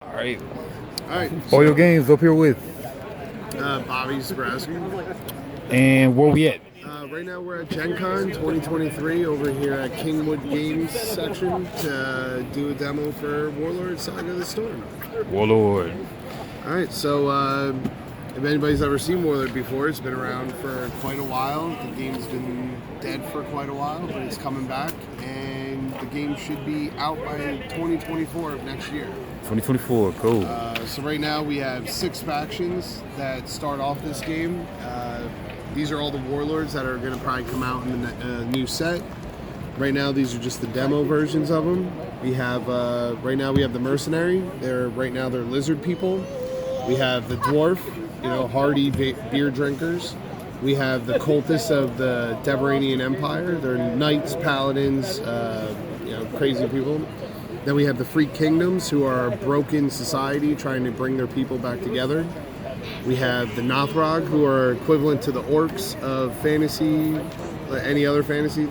All right. All right. Oil Games up here with. Bobby Zabrowski. And where we at? Right now we're at Gen Con 2023 over here at Kingwood Games section to do a demo for WarLord Saga the Storm. WarLord. All right, so if anybody's ever seen WarLord before, it's been around for quite a while. The game's been dead for quite a while, but it's coming back, and the game should be out by 2024 of next year. 2024, cool. So right now we have 6 factions that start off this game. These are all the warlords that are going to probably come out in the new set. Right now these are just the demo versions of them. We have right now we have the mercenary. They're lizard people. We have the dwarf, hardy beer drinkers. We have the cultists of the Deveranian Empire. They're knights, paladins, crazy people. Then we have the Freak Kingdoms, who are a broken society trying to bring their people back together. We have the Nothrog, who are equivalent to the orcs of fantasy, any other fantasy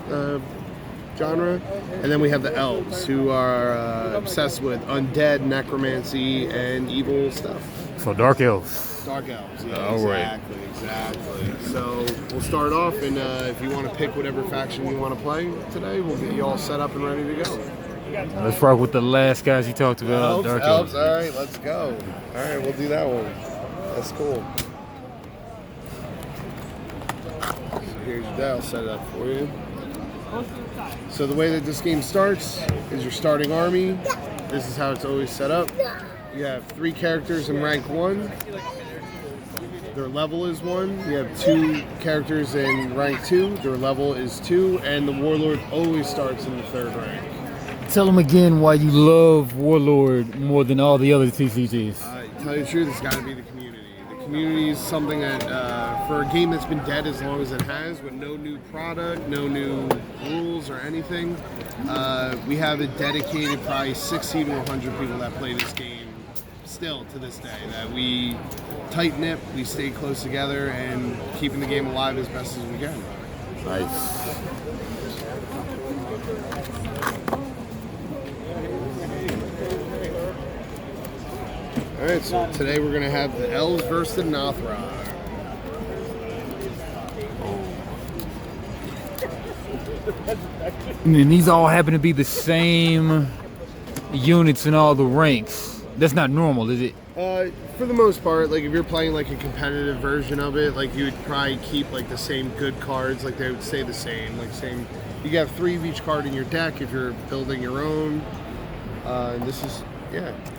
genre. And then we have the elves, who are obsessed with undead, necromancy, and evil stuff. So Dark Elves. Dark elves, yeah, All exactly. So we'll start off, and if you want to pick whatever faction you want to play today, we'll get you all set up and ready to go. Let's rock with the last guys you talked about. Dark Elves. All right, let's go. All right, we'll do that one. That's cool. So here's your day. I'll set it up for you. So the way that this game starts is your starting army. This is how it's always set up. You have 3 characters in rank 1. Their level is 1. You have 2 characters in rank 2. Their level is 2. And the warlord always starts in the 3rd rank. Tell them again why you love WarLord more than all the other TCGs. Tell you the truth, it's got to be the community. The community is something that, for a game that's been dead as long as it has, with no new product, no new rules or anything, we have a dedicated probably 60 to 100 people that play this game still to this day. That we tight-knit, we stay close together, and keeping the game alive as best as we can. Nice. Alright, so today we're going to have the Elves versus the Nothrog. And these all happen to be the same units in all the ranks. That's not normal, is it? For the most part, like if you're playing like a competitive version of it, like you would probably keep like the same good cards, like they would stay the same, you have 3 of each card in your deck if you're building your own. And this is,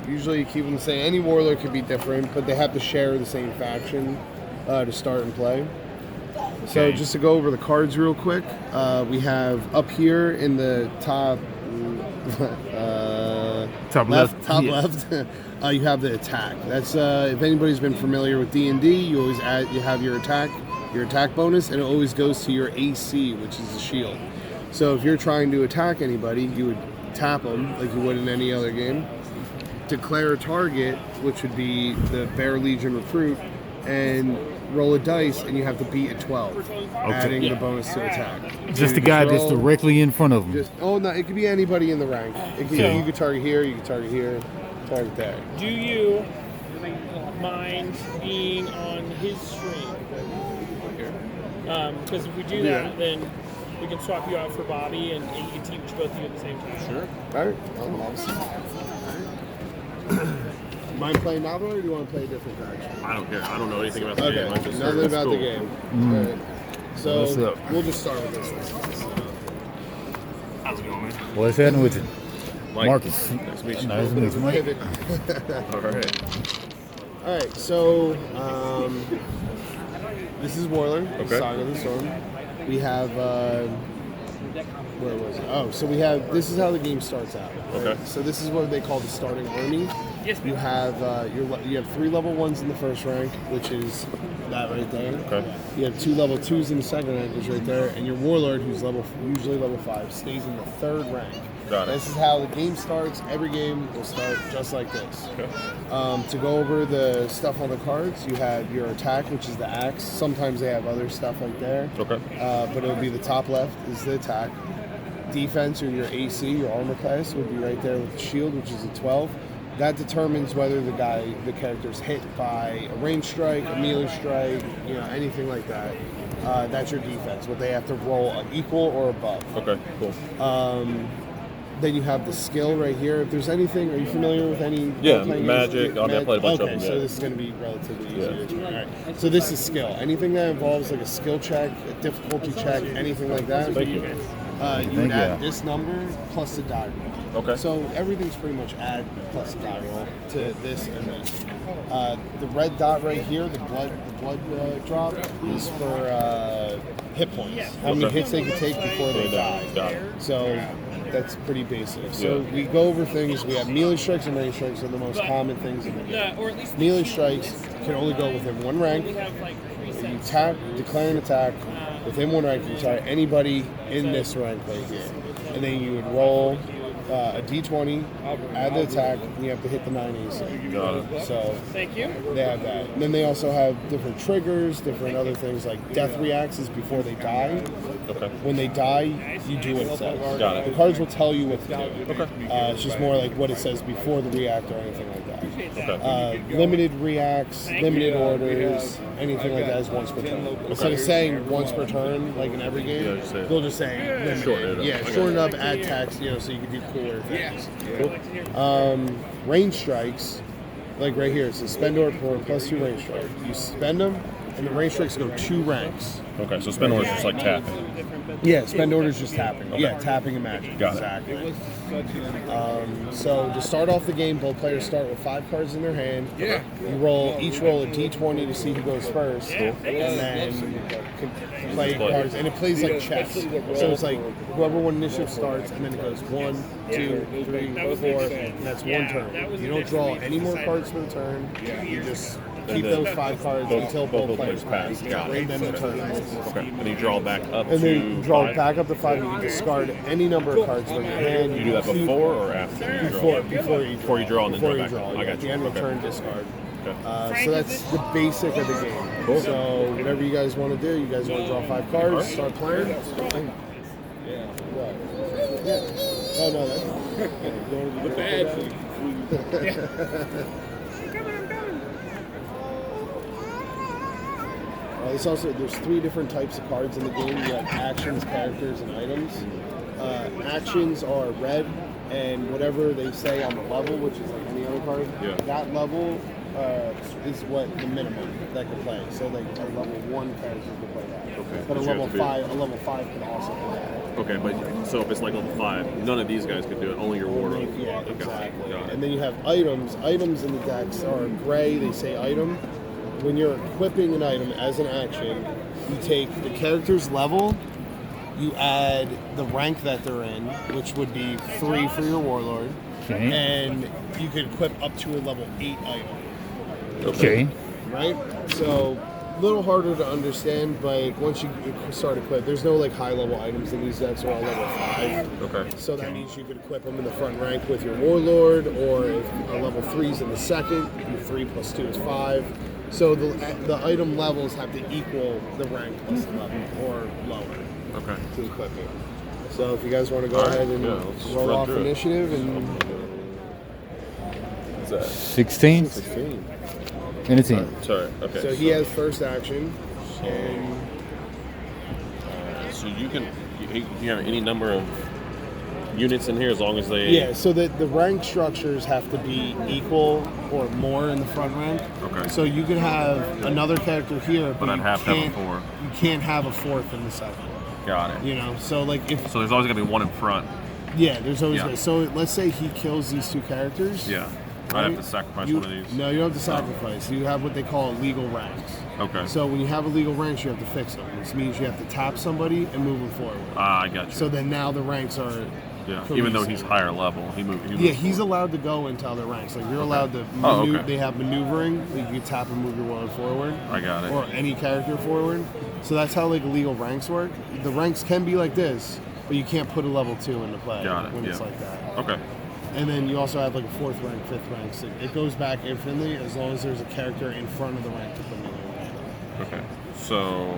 usually you keep them the same. Any warlord could be different, but they have to share the same faction to start and play. So just to go over the cards real quick, we have up here in the top left, you have the attack. That's if anybody's been familiar with D&D, you have your attack bonus, and it always goes to your AC, which is the shield. So if you're trying to attack anybody, you would tap them like you would in any other game. Declare a target, which would be the Bear Legion recruit, and roll a dice, and you have to beat a 12, adding the bonus to attack. Just the guy that's directly in front of him. No, it could be anybody in the rank. You could target here, you could target here, target there. Do you mind being on his stream? Because if we do that, then we can swap you out for Bobby, and you can teach both of you at the same time. Sure. All right. Mind playing novel, or do you want to play a different faction? I don't care. I don't know anything about the game. Okay, nothing about the game. All right. So we'll just start with this one. How's it going, man? What's happening with you? Mike. Marcus. Nice to meet you. Nice to meet you, Mike. All right. All right, so this is WarLord, Saga the Storm. We have, where was it? Oh, so we have, this is how the game starts out. Right? Okay. So this is what they call the starting army. You have you have 3 level 1s in the first rank, which is that right there. Okay. You have 2 level 2s in the second rank, which is right there, and your warlord, who's usually level 5, stays in the 3rd rank. Got it. This is how the game starts. Every game will start just like this. Okay. To go over the stuff on the cards, you have your attack, which is the axe. Sometimes they have other stuff like there. Okay. But it'll be the top left is the attack. Defense, or your AC, your armor class, would be right there with the shield, which is a 12. that determines whether the character's hit by a range strike, a melee strike, anything like that. That's your defense. What they have to roll equal or above. Okay, cool. Then you have the skill right here. If there's anything, are you familiar with any? Yeah, playing Magic. I played a bunch of them. Okay, so this is going to be relatively easier. All right. So this is skill. Anything that involves like a skill check, a difficulty check, anything like that. Thank you. You would add this number plus the die roll. Okay. So everything's pretty much add plus the die roll to this and this. The red dot right here, the blood drop, is for hit points. How many hits they can take before they die. Got it. So that's pretty basic. So we go over things. We have melee strikes and range strikes are the most common things in the game. Melee strikes can only go within one rank. You tap, declare an attack within one rank. You try anybody in this rank right here, and then you would roll a d20, add the attack, and you have to hit the 9 AC. Got it. So Thank you. they have that. And then they also have different triggers, different other things like death reacts is before they die. Okay. When they die, you do what it says. Got it. The cards will tell you what to do. Okay. It's just more like what it says before the react or anything like that. Okay. Limited reacts, limited orders, anything like that is once per turn. Instead of saying once per turn, like in every game, they'll just say limited. Shorten it up. Yeah, shorten up, add text, so you can do cooler things. Range strikes, like right here, it says spend order for +2 range strike. You spend them, and the range strikes go 2 ranks. Okay, so spin order is just like tapping. Yeah, spend order is just tapping. Yeah, tapping and magic. Got it. Exactly. So to start off the game, both players start with 5 cards in their hand. Yeah. You each roll a d20 to see who goes first, and then play cards. And it plays like chess. So it's like whoever one initiative starts, and then it goes 1, 2, 3, 4, and that's one turn. You don't draw any more cards for the turn. You just keep those 5 cards until both players pass. Got it. And then the turn ends. Okay, and you draw back up And to then you draw 5? back up to 5. You can discard any number of cards from your hand. You do that before or after you draw? Before you draw, and then before draw you back draw. up. I Yeah, got at the you. end of the Okay. turn, discard. Okay. So that's the basic of the game. So whatever you guys want to do, you guys want to draw 5 cards, start playing. Yeah. Oh no, that's the bad thing. There's 3 different types of cards in the game. You have actions, characters, and items. Actions are red, and whatever they say on the level, which is like any other card, that level is what the minimum that can play. So like a level 1 character can play that. Okay. But a you level have to 5 can also play that. Okay, but so if it's like level 5, none of these guys can do it. Only your warlord. Yeah, Okay. exactly. Got it. And then you have items. Items in the decks are gray. They say item. When you're equipping an item as an action, you take the character's level, you add the rank that they're in, which would be 3 for your warlord, and you could equip up to a level 8 item. Okay. Right? So a little harder to understand, but once you start equip, there's no like high level items in these decks are all level 5. Okay. So that means you could equip them in the front rank with your warlord, or if a level 3's in the second, you 3 + 2 is 5. So the item levels have to equal the rank plus the level, or lower, to equip it. So if you guys want to go ahead and roll off initiative and... What's that? 16 16. and a 10. Sorry. Okay. So he has first action, and so you have any number of units in here as long as they. yeah. So the rank structures have to be equal or more in the front rank. Okay. So you could have another character here, But I'd you have to have a can't- 4. You can't have a 4th in the second. Got it. You know, so like if So there's always gonna be one in front. there's always Yeah. so let's say he kills these 2 characters. Yeah. I'd have to sacrifice one of these. No, you don't have to sacrifice. You have what they call legal ranks. Okay. So when you have illegal ranks, you have to fix them. This means you have to tap somebody and move them forward. I got you. So then now the ranks are. Yeah. Even though he's higher level, he moves. Yeah, he's allowed to go into other ranks. Like you're allowed to. They have maneuvering. Like you can tap and move your warlord forward. I got it. Or any character forward. So that's how like illegal ranks work. The ranks can be like this, but you can't put a level 2 into play when it's like that. Okay. And then you also have like a 4th rank, 5th rank. So it goes back infinitely as long as there's a character in front of the rank to put another rank. Okay. So.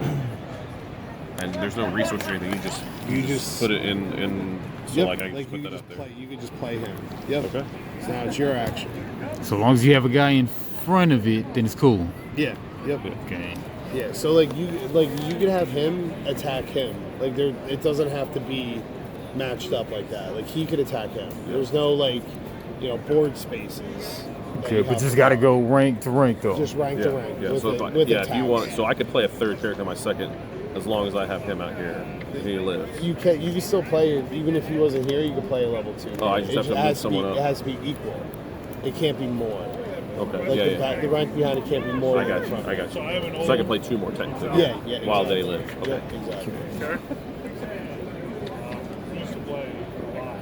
And there's no resource or anything. You just put it in. So Yep. like I can like put you that could up just there. play. You could just play him. Yep. Okay. So now it's your action. So long as you have a guy in front of it, then it's cool. Yeah. Yep. Okay. Yeah. So like you could have him attack him. Like it doesn't have to be matched up like that. Like he could attack him. There's no like, board spaces. Okay, but just got to go rank to rank though. Just rank to rank. Yeah. With So with if you want, attacks. so I could play a third character my second, as long as I have him out here. And he lives. You can still play it even if he wasn't here. You could play a level 2. Oh, I just have to move someone up. It has to be equal. It can't be more. Okay. Like the rank behind it can't be more. I than got the you. front. I got you. So I have an So I can play 2 more technically. Yeah. While exactly. they live. Okay. Yeah, exactly. Sure. Used to play a lot.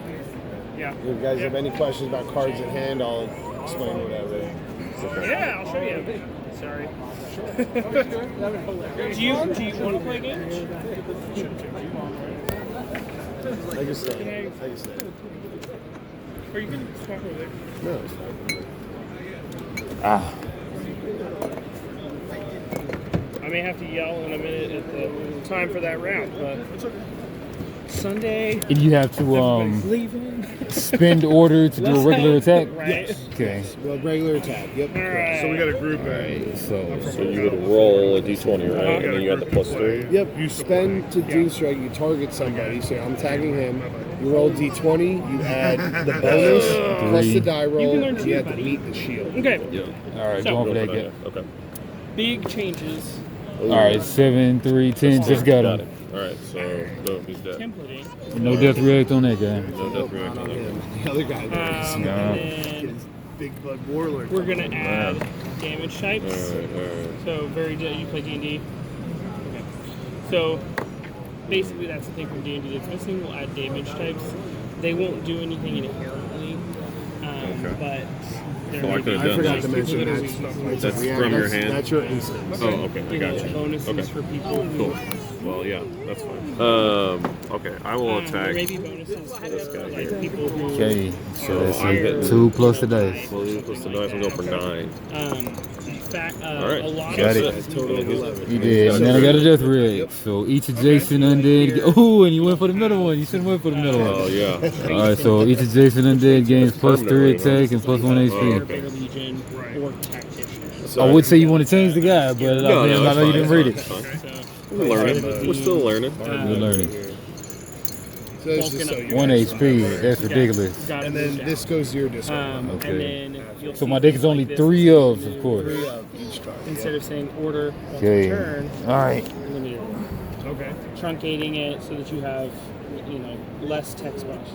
Yeah. If you guys have any questions about cards in hand, I'll explain whatever. Yeah, I'll show you. Sorry. do you want to play games? I can stay. Or you can swap over there. No, it's fine. I may have to yell in a minute at the time for that round, but Sunday. And you have to Leaving. spend order to do a regular attack. Right. Okay. Well, regular attack. Yep. All right. So we got a group. So you would roll a d20, right? And then you had the +3. Yep. You spend to do strike. You target somebody. So I'm tagging him. You roll d20. You add the bonus plus the die roll. You can learn and too, you have to buddy. meet the shield. Okay. Yeah. All right, So- going for that Go guy. that. Okay. Big changes. All right, 7, 3, 10. Just got Got him. it. All right. So boom, he's dead. Templating. No death react on that guy. No death react on that. The other guy. And then Big Bug Warlord. we're gonna add damage types. All right. So you play D&D. Okay. So basically that's the thing from D&D that's missing. We'll add damage types. They won't do anything inherently, but there So I may be could've I done forgot that. to mention people that are that's weak. That's from your hand? That's your instance. Oh, okay. I got you. Bonuses Okay. for people who Cool. Well, yeah, that's fine. Okay, I will there attack. may be bonuses for like people who Okay, so are that's higher it. 2 plus the dice. Well, plus the dice, we'll go for 9. Alright. A lot Got of it. stuff Total 11. You did. And then I got a death react. So each adjacent undead. Oh, and you went for the middle one. You should have went for the middle Oh, one. yeah. All right, so each adjacent undead gains plus 3 Permanently, attack and plus 1 Fire HP. Bear Legion or Tactician. So I would say you want to change the guy, but I No, know no, you it's didn't fine, read it's it. fine. So We're learning. We're still learning. You're learning. So it's just so you 1 guys HP. know. That's ridiculous. got And it then moved this goes to your discard. Okay. And then you'll So see my deck is things only like 3 this. of course. 3 of each card. Instead of saying order once Okay. per turn, All right. linear. Okay. Truncating it so that you have, less text box.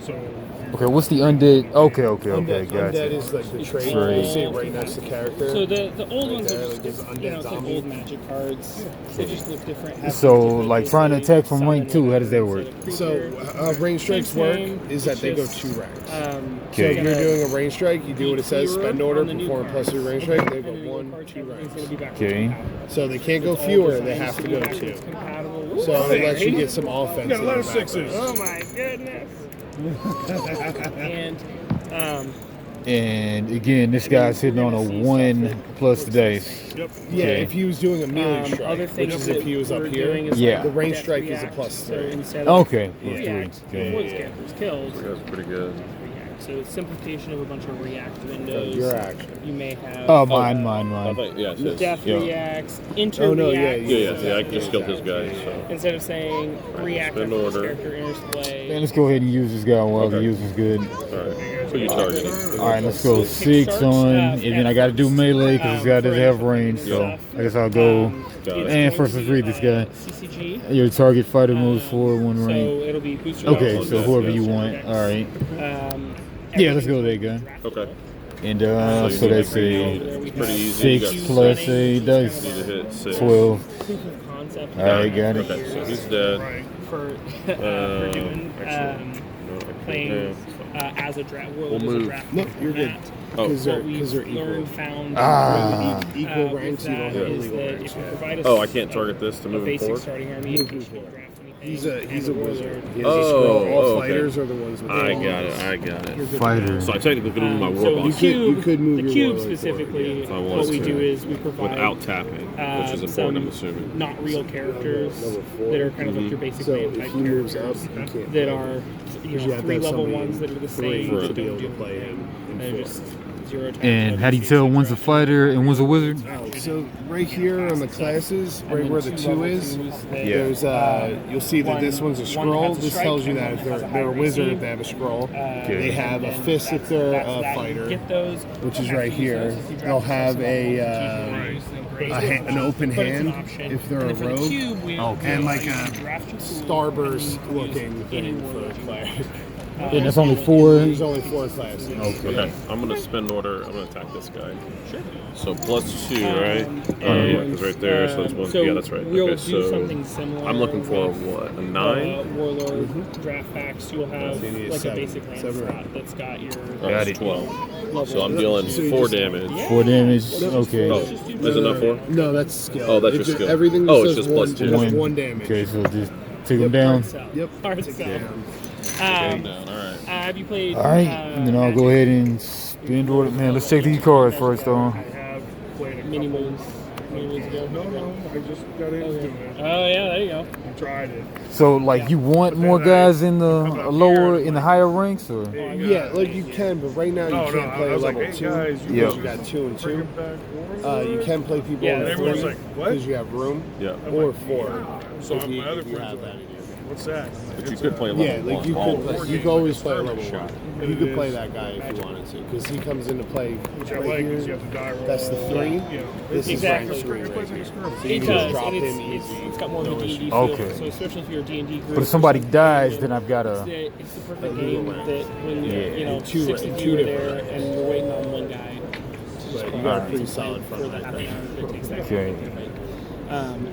So Okay, what's the undead? Okay, Undead gotcha. is like the trait. Trait. You see it right next to character. So the old ones there, are like just, there's undead it's like zombie. old magic cards. They just look different. have So, different like, trying to abilities, attack from summon rank 2, how does that whatever, work? instead of So creature. range strikes work Same, is that it's they go just, 2 ranks. So Okay. If you're doing a range strike, you do what it says, fewer spend order, on the new perform cards. plus 3 range strike, they go And then 1, card 2 check is ranks. gonna be backwards Okay. compatible. So they can't go It's all fewer, designed they have to go backwards 2. compatible. So it lets you get some offense. got a lot in of the background. 6s. Oh my goodness. And And again, this guy's hitting on a 1 plus the dice. Yep. Yeah, Okay. if he was doing a melee other strike, which things is if he was that up we're here, doing is Yeah. like the range death strike is a react. plus So 3. instead of Okay, plus 3. react, Okay. before this character was killed, That's pretty good. react. So it's simplification of a bunch of react windows. Your action. You may have Oh, mine. I think, yeah, it says. death Yeah. reacts, inter Oh, no, yeah, reacts. Yeah, I just killed his guy, so. Instead of saying react Spend after this order. character enters play. Man, let's go ahead and use this guy while the Okay. use is good. Alright. So you target him. All right, let's go 6 on, and then I got to do melee because this guy doesn't have range. So I guess I'll go. Got it. And first, let's read this guy. CCG. Your target fighter moves forward 1 So rank. it'll be booster. Okay, levels, so whoever you booster want. decks. All right. Yeah, let's go with that guy. Okay. And So so you that's need a It's pretty easy. You 6 got plus six. a You dice. need to hit 6. 12. Proof of concept. All right, got it. Okay, so he's dead. For doing No, playing yeah. as a draft. We'll move. Draft No, you're good. Oh. Because What they're we've equal. learned, found, Ah. Equal with ranks, you don't that have is illegal that ranks. if you provide Oh, I can't target this to a move him basic forward? starting army, you can still draft anything He's a wizard. He has Oh, a scroll. All okay. fighters are the ones with I the got it. I got it. Fighter. So I technically could move my war So box you could move the your cube warlord specifically. if I What wanted we to. do is we provide without tapping, which is some important, I'm assuming. not real characters Number 4. that are kind of like your basic So land if type he moves up, characters you can't. that are You have to 3 have level somebody ones that are the 3 same. to that be don't able to do play anything. him in They're 4. just 0 attack. And how do you tell one's a fighter and one's a wizard? So right here on the classes, right where the 2 is, there's you'll see that this one's a scroll. This tells you that if they're a wizard, they have a scroll. They have a fist if they're a fighter, which is right here. They'll have an open hand if they're a rogue, and like a starburst looking thing for a cleric. And that's only 4. There's only 4 classes. Okay. I'm gonna spin order. I'm gonna attack this guy. Sure. So +2, right? Yeah, because right there. So that's 1. So yeah, that's right. we'll Okay, do so something similar. I'm looking for what? A 9? WarLord draft packs. You'll have So you need like a 7. basic land 7. slot that's got your. That's 12. So I'm dealing 4 damage. 4 damage. Okay. Oh, is it not 4? No, that's skill. Oh, that's your It's skill. Everything that Oh, it's says just one, +2. just 1 damage. Okay, so just take them down. Yep. Hard Take sell. it down. Down. All right. Have you played? All right, and then I'll go ahead and spin order. Man, let's check these cards first, though. Mini moons. Mini moons ago. No, I just got into it. Oh yeah, there you go. I tried it. So, like, you want more guys in the lower, in the higher ranks, or? Yeah, like you can, but right now you No, can't play I was like, level hey 2 guys, you because Yeah. you got 2 and 2. bring it back forward. You can play people Yeah, in and 3 everyone's like, what? because you have room, Yeah. or 4. So if you, my other if you friends have are that like, in you. what's that? But you could play level Yeah, like 1. you could play, you could always play level 1. You could It play is that guy if you wanted to, because he comes into play Which I right like here. is you have to die roll. That's the 3. Yeah. This Exactly. is rank 3 right here. So you It can does, just drop and him it's easy. got more of a D&D feel. Okay. So especially if you're a D&D group. But if somebody dies, then I've got It's to. the perfect game that when you know two 6 of different you are there ranks. and you're waiting on one guy. But you got a pretty solid For front the rank. half hour that it takes that Okay. to fight.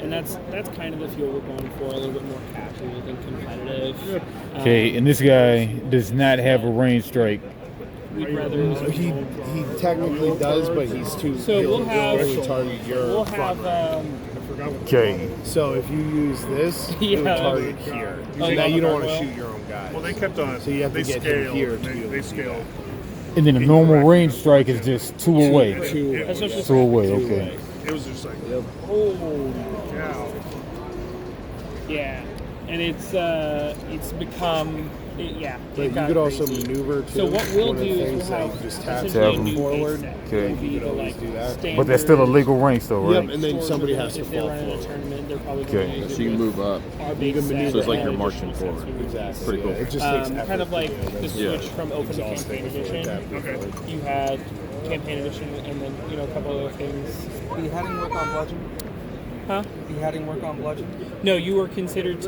And that's kind of the feel we're going for, a little bit more casual than competitive. Okay, and this guy does not have a range strike. We'd rather. He technically does, but he's too. So he'll we'll have. only target your We'll front have. rank. Okay. So if you use this, Yeah. it'll target here. Oh, now you you don't want want the to shoot your own guys. Well, they kept on. So you have to they get him scaled. here to They, be able they to do scaled. And then a normal range strike is just 2 away. That's just 2 away, okay. It was just like, holy cow. yeah, and it's become yeah. But it you got could also crazy. maneuver too. So what we'll One of do the is things we'll that have you just tap essentially a Tap new forward. base set. Okay. It'll be You could the, always like, do that. standard But that's still a legal range, though, Yep, right? and then somebody has to if they're fall running a forward. tournament, they're probably Okay. going to So you can move up. our base set. maneuver So it's like you're and marching additional forward. sets we would do. Exactly. Pretty cool. Yeah, it just takes effort. Kind of like to do the it. Yeah. switch from open to campaign edition. Okay. You had campaign edition and then a couple other things. Beheading work on bludgeon? Huh? Beheading work on bludgeon? No, you're not considered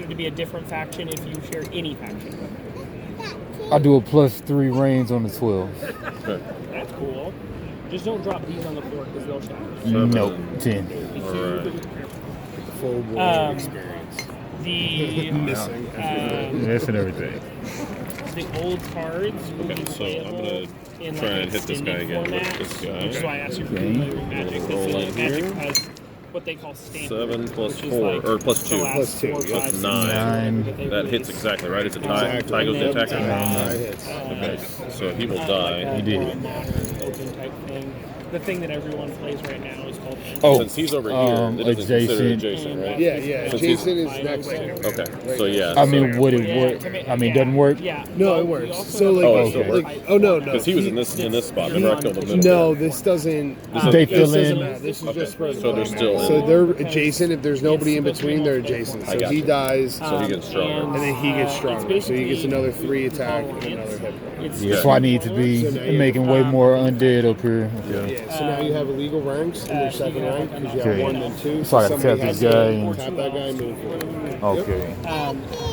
to be a different faction if you share any faction. I do a +3 range on the 12. Okay. That's cool. Just don't drop these on the floor because they'll shatter. Nope, 10. Full war experience. The Missing. That's and everything. the old cards will be Okay, so I'm playable gonna in try like and hit this guy extended again with format, this guy. which is why I asked you for Okay. familiar with Magic. Roll Because in Magic here. has what they call standard. 7 plus which is 4, like or plus the 2. last Plus 2, 4, yeah. 5, 6, 9. 7 that they That hits release. exactly right. It's a tie. Exactly. Tie goes to And then, attacker. That hits. Okay, so he will Like die. a He did. more modern open type thing. The thing that everyone plays right now is called. Oh, Since he's over here, it isn't considered adjacent, right? Yeah, yeah. Since Jason he's- is next to him. Okay, so yeah. I mean, would it work? I mean, doesn't work? Yeah. No, Well, it we works. also So have like, Oh, it still like, works? oh no, no. Because he was in this spot. Remember, I killed him. No, this doesn't. They this fill doesn't in. matter. This is Okay. just spread. So they're still in. So they're adjacent. If there's nobody in between, they're adjacent. I So got he you. dies, So he gets stronger. and then he gets stronger. So he gets another 3 attack and another hit point. That's why I need to be making way more undead up here. Okay. Yeah. So now you have illegal ranks in your second rank because you have Okay. 1 and 2. So I gotta somebody tap has this to guy and- tap that guy, move forward. Okay.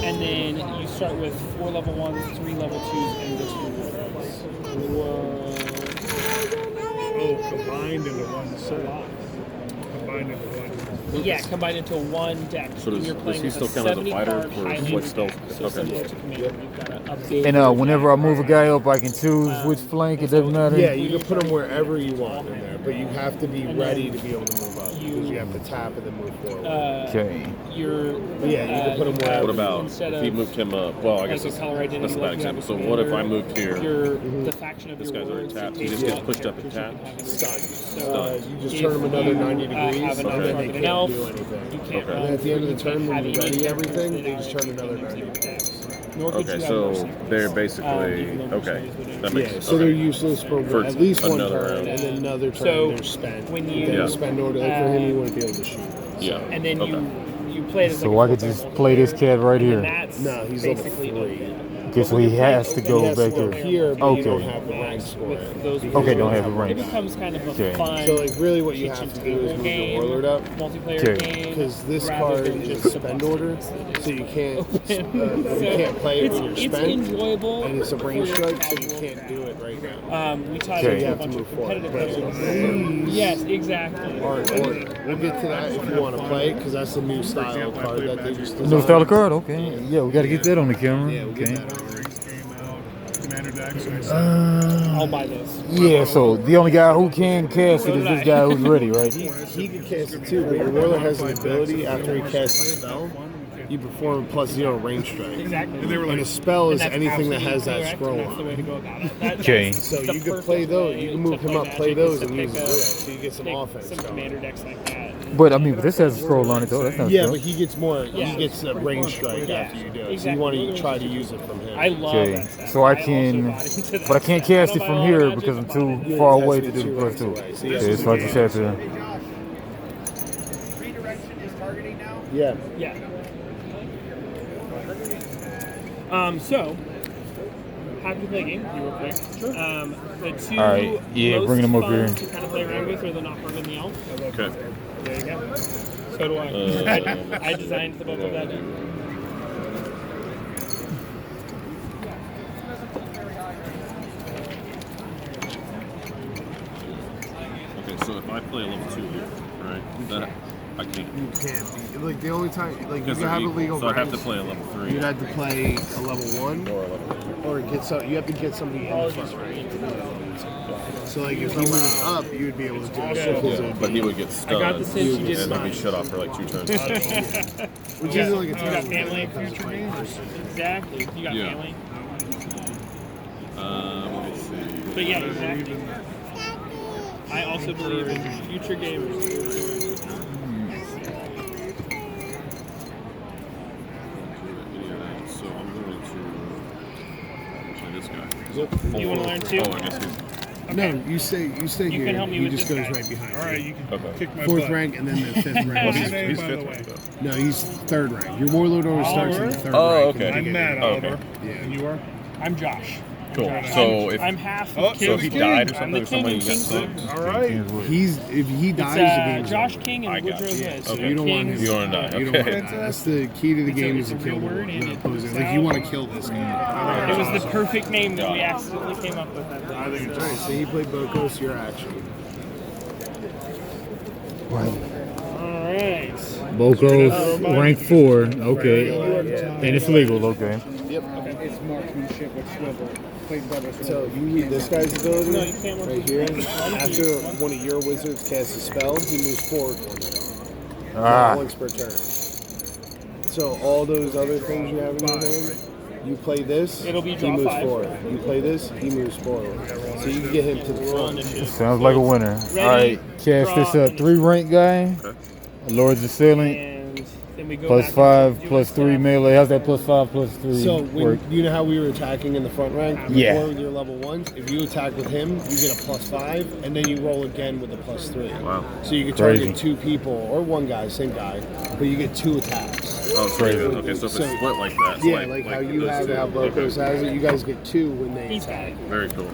And then you start with 4 level 1s, 3 level 2s, and the 2 warlords. Oh, combined into one set. Combined into one. Yeah, combined into one deck. So does- You're does playing he with still count as a 70 fighter card for Highlander like stealth? deck. So Okay. similar to Commander, you've got a big And whenever I move a guy up, I can choose which flank. It doesn't matter. Yeah, you can put them wherever you want in there, but you have to be ready to be able to move up. because you have to tap and then move forward. Okay. Your Yeah, you can put him wherever. What about instead if he of, moved him up? Well, I guess like, a color identity, that's a like bad you have example. a So what if I commander, moved here? your the faction of This your guy's already words tapped. He dictates just gets what pushed up and characters you tapped. can have in Stunned. your game. So You just if turn him another 90 you, degrees, have and another then they target can't elf, do anything. you can't Okay. run, And at the end of the you turn, can't when have you any ready characters everything, that they just are turn another immune to 90 your degrees. attacks. Nor could Okay, you have so mercenaries. they're basically Even though okay. mercenaries wouldn't That be makes Yeah, sense. so they're Okay. useless for For at least one another turn, round. and then another turn So, they're spent. when Then you, spend order, like for him, you wouldn't be able to shoot. Yeah. and then okay. you play it as So like I a could just full-time play this multiplayer, cat right and here. that's No, he's level basically 3. open. Okay, so he has to He go has to back go here. here, but you don't Okay. have the ranks for With it. those Because Okay, you don't have the It ranks. becomes kind of a Okay. fun So like really what you kitchen have to do is table move game, your warlord up. multiplayer Okay. game, Because this rather card than is just a the spend button. order, so you can't So play it when you're it's spent, enjoyable. and it's a brain for strike, so you casual can't do it right now. We taught Okay. a You have bunch to of move forward, competitive but players. Yes, exactly. Or we'll get to that if you want to play it, because that's the new style card that they just designed. No style of card? Okay. Yeah, we got to get that on the camera. Yeah, we'll Okay. get that on. Commander decks. I'll buy those. Yeah, so the only guy who can cast it is this guy who's ready, right? He can cast it too, but your warlord has an ability after he casts a spell, you perform +0 range strike. Exactly. And a spell is And that's anything that absolutely has that correct, scroll and that's the on way it. to go about it. That- Okay. that's So the you can perfect play those. way You can to move him up, play Magic those, is to and use pick it. a- So you get some pick offense some going. commander decks like that. But I mean, but this has a scroll on it though. That's not Yeah, true. but he gets more. Yeah. He gets a range strike Yeah, after you do it. So exactly. you want to try to use it from him. I love Okay, that set. so I also can, bought into that but I can't set. cast I it don't from buy all here Magic, because I'm I too bought it. far it has away to to be do the two plus ranks two. away, so you Okay, have so I just have to. Yeah. Yeah. So, happy to play a game with you real quick. Sure. The two All right, yeah, most bring them up fun here. to kind of play around with are the Knockard and the Elf. Okay. There you go. So do I. I designed the both of that. Okay, so if I play a level 2 here, right? Then I can't. You can't be like the only time like you Because can have a they're legal. equal, so I have to ranks, play a level 3 You'd have to play a level 1 or a level 2. or get some. You have to get somebody in the front rank. So like if he moved up, you'd be able to do it. Yeah, but he would get stunned. I got the sense you did and then be not. shut off for like 2 turns. Which isn't like a You got terrible family thing, in future games? Exactly. You got Yeah. family. Let me see. But yeah, exactly. I also believe in future gamers. So I'm going to play this guy. You want to learn too? Oh, I guess he's No, you stay You here. can help me he with just this goes guy. right behind. All right, you. you can Okay. kick my 4th butt. rank and then the 5th What's rank. his name, he's by the 5th way? rank though. No, he's 3rd rank. Your warlord always starts in the 3rd Oh, rank. okay. I'm Matt, Okay. Oliver. Yeah. And you are? I'm Josh. Cool. I'm, So if I'm half Oh, King. so if he King. died or I'm something, the or somebody King got of Kings. stunned. All right. He's if he dies, the It's game's Josh over. King I and got Woodrow you. Liz. So Okay. you don't want Kings, him. You want to die. You don't want Okay. him. That's the key to the game it's is a to kill real the word, and it opposing. sounds- Like you want to kill this guy. It was the perfect name that we accidentally came up with. I think it's Alright, so he played Bokos, your action. Right. All right. Boko, rank 4. Okay, and it's legal. Okay. It's marksmanship with swivel. Played double swivel. So you read this guy's ability No, you can't work right with here. one After piece. one of your wizards casts a spell, he moves forward 1 minute. Ah. Once per turn. So all those other things you have in your hand, you play this, It'll be he draw moves 5. forward. You play this, he moves forward. So you can get him to the Roll front. initiative. Sounds like a winner. Ready, All right, cast this draw, 3 rank guy. Lord's Assailant. And then we go Plus back 5, and do plus our 3 stuff. melee. How's that plus 5, plus 3 So work? when you know how we were attacking in the front rank before Yeah. with your level 1s? If you attack with him, you get a plus 5, and then you roll again with a plus 3. Wow. So you can Crazy. target 2 people or 1 guy, same guy, but you get 2 attacks. Oh, so okay. So if it's split like that, Yeah, like how you those have two. it, how Bokos has it, you guys get 2 when they He's got attack. it. Very cool.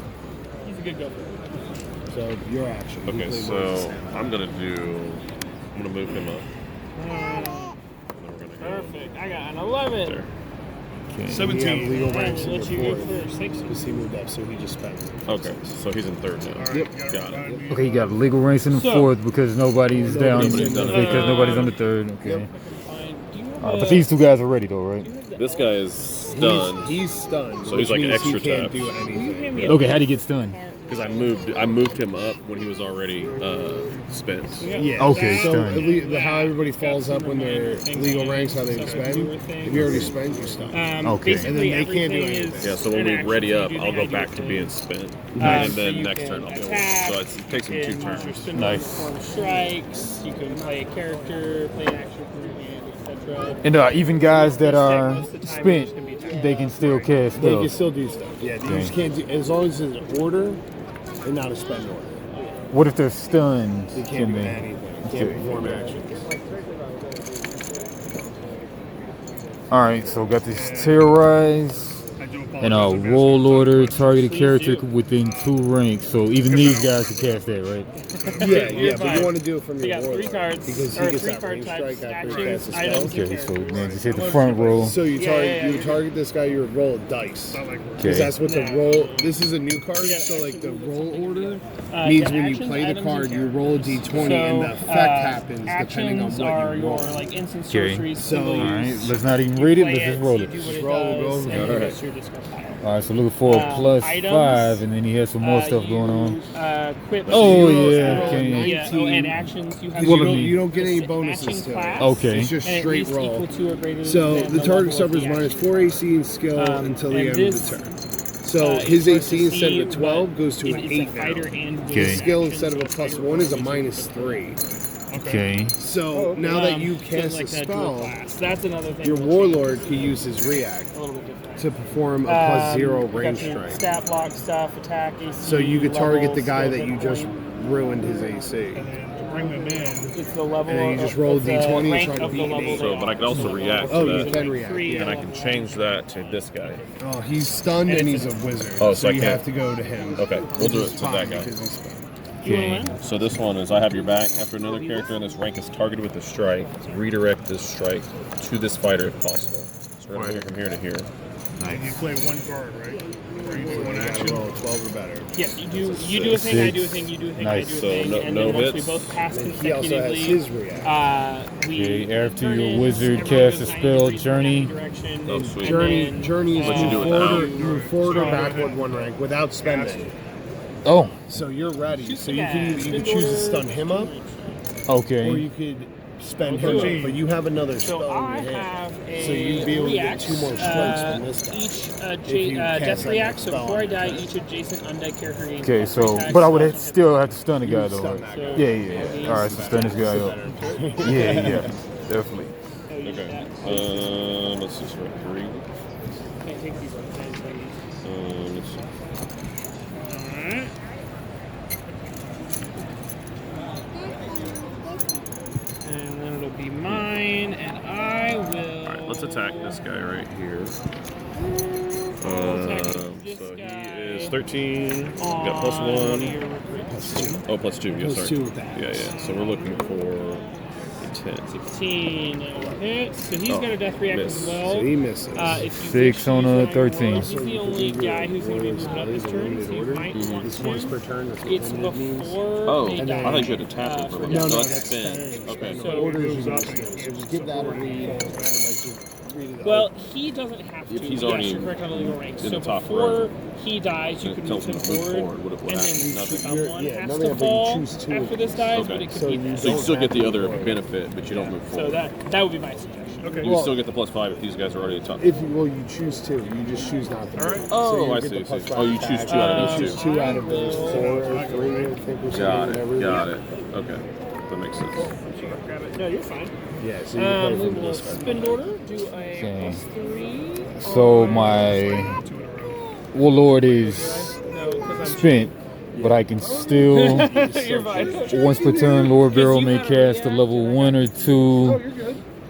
He's a good gopher. So your action. You Okay, play so one. I'm gonna move him up. And then we're gonna go Perfect. I got an 11. there. You have 17. legal All right, ranks in we'll your let you go fourth. first. 6. Because he moved up, so he just spent. Okay, so he's in 3rd now. Yep. Got it. Okay, you got legal ranks in the So- 4th because nobody's down. Nobody's done it. Because nobody's on the 3rd. Okay. Yep. Fine. Do you have But these 2 guys are ready though, right? This guy is stunned. He's stunned. So he's which like an means extra he can't tap. do anything. Okay, how'd he get stunned? because I moved him up when he was already spent. Yeah. Okay, So stunned. how everybody falls up when they're legal ranks, how they spend. If you already spent, you're stunned. Okay. And then they can't do anything. Yeah, so when we ready up, I'll go back to being spent, and then next turn I'll be able to. So it takes him 2 turns. Nice. Perform strikes. You can play a character, play an action from your hand, etc. And even guys that are spent, they can still cast They can spells. still do stuff. Yeah, you just can't do, as long as it's an order and not a spend order. What if they're stunned? They can't do anything. They can't perform actions. All right, so got this terrorize and a WarLord targeted character within 2 ranks. So even these guys can cast that, right? Yeah, but you want to do it from So your you got 3 warlord, cards, because or he gets 3 that card range types, strike after he actions, casts a items, spell. Okay, so man, just hit the front row. So you Yeah. target this guy, you roll a dice. Okay. Because that's what the No. roll. This is a new card, so like the roll order means when you actions, play the items, card, and you roll a d20, and the effect happens depending on actions what are you roll. your like instant Okay. sorceries. So- single All right, use. let's not even You read it. play Let's just roll you it. do what it Roll, does, go. and All you right. just your discard pile. All right, so looking for a plus Items, 5, and then he has some more stuff you, going on. Equip Oh, you yeah, roll- okay. yeah. Oh, and actions you have. Because Well, you don't get any Matching bonuses to class. it. Okay. It's just and at straight least roll. equal to or greater So than the target level of suffers the minus action. 4 AC and skill until the and end this, of the turn. So it's his hard AC to instead see, of a 12 but goes to an it's 8 a fighter now. and Okay. with Skill action, instead of so a plus fighter 1 is a rolls minus with 3. Okay. So now that you so cast like a that dual spell, class. That's another thing. your that'll warlord change. can use his react A little bit different. to perform a plus 0 you got range your strike. Stat block stuff, attack, AC. So you could target level, the guy skill, that you hit just point. ruined his AC. And then to bring them in, It's the level. and then you just of- roll of the D20 and rank try to of the beat an level 8. they So, but I are. could also So react Oh, to you that, can react, three, yeah. and I can change that to this guy. Oh, he's stunned and he's a wizard. Oh, so so I you can't- have to go to him. Okay, we'll do Which it is to that fine guy. because he's stunned. Okay. So this one is I have your back. After another character in this rank is targeted with a strike, redirect this strike to this fighter if possible. So we're going from here to here. and you play 1 card, right? Or you do 1 You gotta action. roll 12 or better. Yes, you do. You do a thing. I do a thing. You do a thing. Nice. I do a So thing. no- and no then once hits. we both pass And he also has consecutively, his react. we Okay, after turn your in, wizard everyone casts goes a 90 spell, degrees in any journey. direction, Oh, and sweet. then, Journey is But you do it move forward or backward 1 rank without spending. Oh, So you're ready. So you Yeah, can spin choose to order, stun him up, okay. or you could spend him up. But you have another So spell I in your hand. have a So you'd be able to get react, 2 more strikes than this guy. Each if you cast death that react. next So spell before I on die, him. each adjacent undead character gains Okay, plus so, 3 attacks, but I would spells, still have to stun the guy would though. stun right? that So- Yeah, yeah. All right, so stun this guy up. Yeah, definitely. Oh, you do Okay. that. Let's see. So we're at 3. Can't take these ones, I take these. Let's see. Alright. And then it'll be mine, and I will. All right, let's attack this guy right here. attack So this he guy is 13. on Got plus one of 1. your recruits. Oh, plus 2. Yeah, Plus sorry. 2 with that. Yeah, yeah. So we're looking for a 10. 16 it'll hit. So he's Oh, got a death react miss. as well. So he misses. If you 6 wish to on use a one, 13. He's the only guy who's going to be moving up this turn, so you might want This once to. per turn. That's what It's limited means. before Oh, they I die. thought you had to tap him for for him. death. No, So that's that's spin. Okay. So- Orders moves you up can and use. goes Just give that a read. I'd like to read it Well, out. he doesn't have to. If he's Yes, already you're correct on the legal rank. in So the top before row, he dies, you it can tells move him him to move forward, forward. What and happens? then Nothing. someone Yeah, has nothing to happens. You fall choose 2 after of this them. dies, Okay. but it could So be you that. So you don't still get the have other to move benefit, but you don't move So forward. that would be my suggestion. Okay. You still get the plus 5 if these guys are already top. If you choose 2, you just choose not to. All right. move. Oh, So you I get see, the plus I see. 5 Oh, you choose back. 2 out of You those choose 2. 2 out of those 4 or 3, I think, or something. Got whatever it. it Got is. it. Okay. That makes sense. No, you're fine. Yeah, so you play We from will this spin one. order, do a Okay. +3. So my warlord is No, because I'm spent, but I can still, You're fine. once per turn, Lord Barrel may cast a level 1 or 2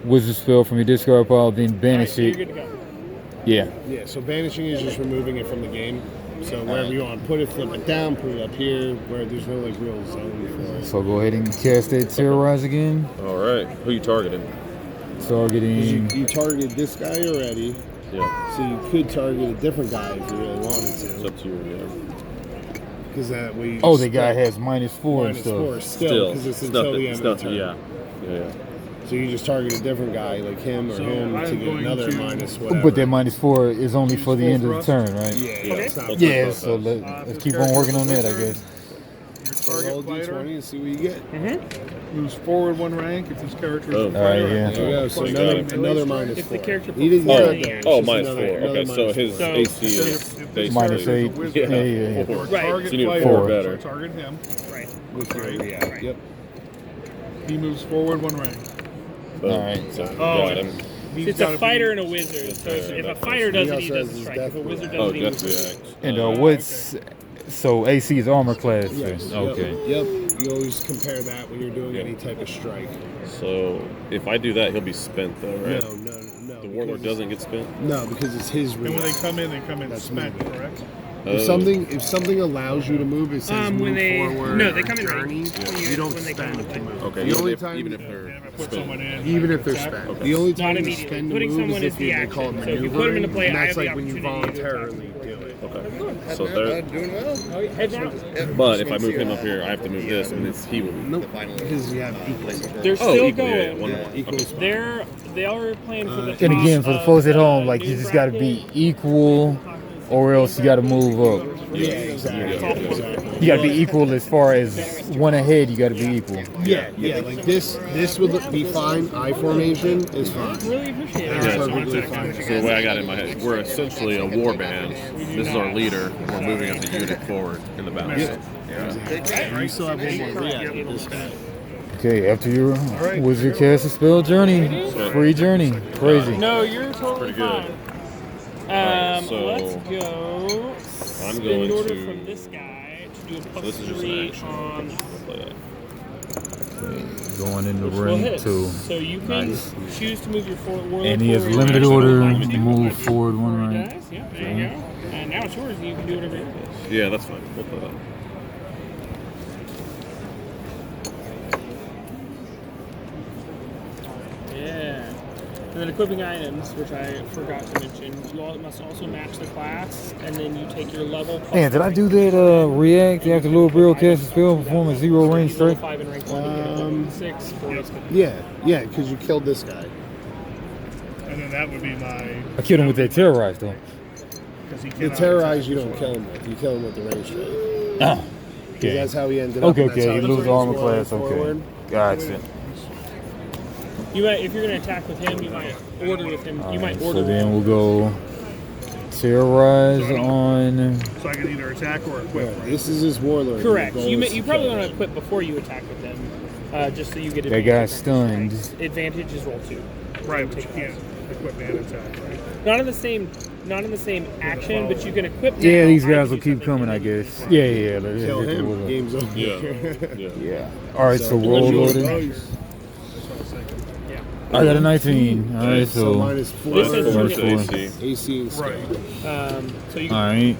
wizard spell from your discard pile, then banish So you're it. good to go. Yeah. Yeah, so banishing is just removing it from the game. So wherever you want to put it, flip it down, put it up here, where there's no like real zone for it. So go ahead and cast that terrorize again. All right. Who you targeting? Targeting. You targeted this guy already, Yeah. so you could target a different guy if you really wanted It's to. up to you. Yeah. Because that way you Oh, just the guy split has -4 and -4 stuff. still, because it's until nothing. the end It's of the nothing. turn. Yeah. Yeah. So you just target a different guy like him or So him I'm to get going another to- minus whatever. But that -4 is only for the end of the turn, right? Yeah, Yeah. it's not. Yeah, so let's keep on working on that, I guess. Your Roll target fighter d20 and see what you get. moves forward 1 rank if this character is Oh. a fighter. Alright, yeah. There you go. So You got another, it. another minus If the 4. character He didn't performs- get that. Oh, It's minus just 4. another Okay, so minus his 4. AC So is if basically -8. wizard, Yeah, yeah, yeah. Your Right. target So you need fighter, 4 so better. target him. Right. With your Right. react. Yep. He moves forward 1 rank. Boom. Alright. So you Oh, got him. He's It's gotta a be- fighter and a wizard. So if a fighter does it, he does the strike. If a wizard does Oh, it, he death moves. react. And what's so AC is armor class? Yes. Okay. Yep. You always compare that when you're doing any type of strike. So if I do that, he'll be spent though, right? No. The warlord doesn't get spent. No, because it's his And when they react. come in That's spent, movement. correct? If something allows you to move, it says When move they forward. no, they come in journey. range. You don't when they come spend in to move. Okay. The Even only if, time, even if And they're if I put someone in, even I if they're attack. spent, Okay. the only Not time you immediately. spend to Putting move someone is is if the they call it action. So if you maneuvering, put them into play, and I that's have the like when you opportunity to attack voluntarily before do you. it. okay. So they're. Doing well. Head down. But if I move him up here, I have to move this, and he will. Nope, because you have equal. They're Oh, still equal. Yeah, going. one more. Equal. Okay. They are playing for the. And top again, for the of folks at home, the like you news just got to bracket. be equal, or else you got to move up. Yeah, exactly. You got to be equal as far as one ahead. You got to be equal. Yeah. Like this would be fine. I formation is fine. Really appreciate That's it. perfectly fine. So the way I got it in my head, we're essentially a war band. This is our leader. We're moving up the unit forward in the battle. Yeah. You still have one more react with this guy. Okay, after your wizard cast a spell journey, free journey, crazy. No, you're totally Pretty good. fine. Alright, so Let's go. I'm Spin going order to- from this guy to do a So plus this is just an 3 action. on. Play that. Going in the Will ring hit. too. So you can Nice. choose to move your warlord And he has forward. limited Actually, order one, to two, move forward one four rank. dice. Yeah, there you go. And now it's yours, and you can do whatever you want. Yeah, that's fine. We'll play that. Yeah. And then equipping items, which I forgot to mention. You all must also match the class, and then you take your level. plus Man, did I rank. do that react after Lord Brio cast a spell, perform a 0 range So level strike? 5 and rank 1 to get a level 6 for this. Yeah, because you killed this guy. And then that would be my. I killed him with that terrorize though. Because he The cannot terrorize attack you as don't well. kill him with. You kill him with the range strike. Oh, Because okay. that's how he ended up. Okay, and that's okay. how He he loses moves armor class. forward. Okay, gotcha. You might, if you're going to attack with him, you might order with him. You might order. So then we'll go terrorize on. So I can either attack or equip. Yeah, Right? this is his warlord. Correct. The goal You is you to probably kill want to him. equip before you attack with them, just so you get That advantage. guy's stunned. Advantage is roll 2. Right, but you can't equip and attack, right? Not in the same action, but you can equip. Yeah, now. these I guys can will do keep something coming, I immediately. guess. Yeah. Let's Kill hit the him. wizard. Game's over. Yeah. Yeah. All right, so What's your warlord. dice? I got a 19. All right, So so. minus 4. This is Minus target. four. AC and skill. So you All can right.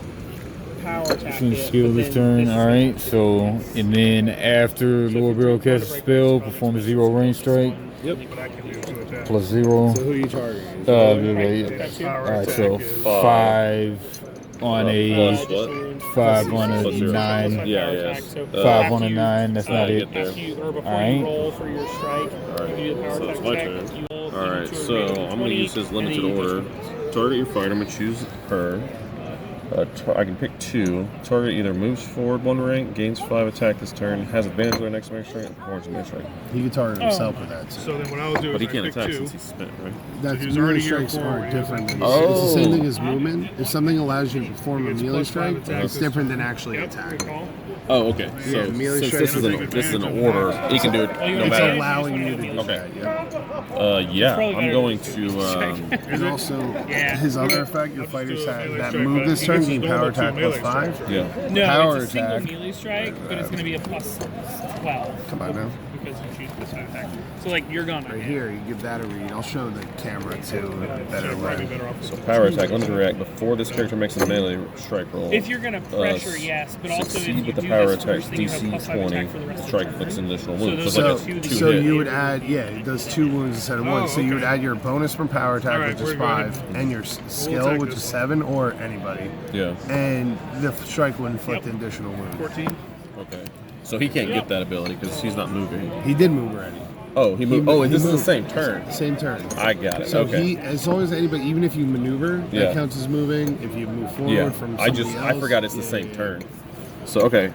power attack Since it. skill but this then turn. is All right, so and then after Lord Brio casts a spell, perform a 0 range strike Yep. But I can do to attack. plus 0. So who are you targeting? That's All your right, so Attack is- 5 on a Plus what? 5 on a Plus zero. 9. Plus Yeah, power yeah. attack, so 5 after on a you- 9. That's not it. get there. After you, or before Alright. you roll for your strike, you do the power So attack it's my check. turn. You will do Alright, two so rating I'm going to 20, use his and then limited you order. Target your fighter, I'm going to choose her. I can pick 2. Target either moves forward 1 rank, gains 5 attack this turn, has advantage on their next rank strike, and performs a rank strike. He can target himself with that. So then what I'll do But he is can't I pick attack 2. since he's spent, right? That's he's melee already here strikes forward, are he different. doesn't- It's the same Oh. thing as movement. If something allows you to perform a He gets melee plus 5 strike, attack it's this different turn. than actually Yep, attacking. good call. Oh, okay. Yeah, So melee since strike this is an order, he can do it no It's matter. allowing you to do Okay. that. Yeah. Yeah, Probably I'm better going than to. And also, Yeah. his other effect, your I'll just fighters do a have melee that strike, move but this he turn, gets gain his power normal 2 attack plus melee 5. strikes. Yeah. No, Power it's a single attack. melee strike, but it's going to be a plus 12. Come on now. Because you choose plus 5 attack. So, like, you're gonna. Right here, you give that a read. I'll show the camera too in a better Probably way. better off. So power attack, limited react before this character makes a melee strike roll. If you're going to pressure, yes, but also if succeed you with the do power this attack first thing, you have DC plus 5 20, attack for the rest of the strike turn. inflicts an additional So wound. those So are it's the like two a 2 So hit. you would add, yeah, it does 2 wounds instead of 1. Oh, So you would okay. add your bonus from power attack, Alright, which is we're good. 5, and your skill, take which this is one. 7, or anybody. Yeah. And the strike would inflict an additional wound. 14. Okay. So he can't get that ability because he's not moving. He did move already. Oh, he moved. Oh, and this is the moved. same turn. Same turn. I got it. So okay. as long as anybody, even if you maneuver, Yeah. that counts as moving. If you move forward Yeah. from I somebody I else, forgot it's the yeah, same yeah. turn. So okay.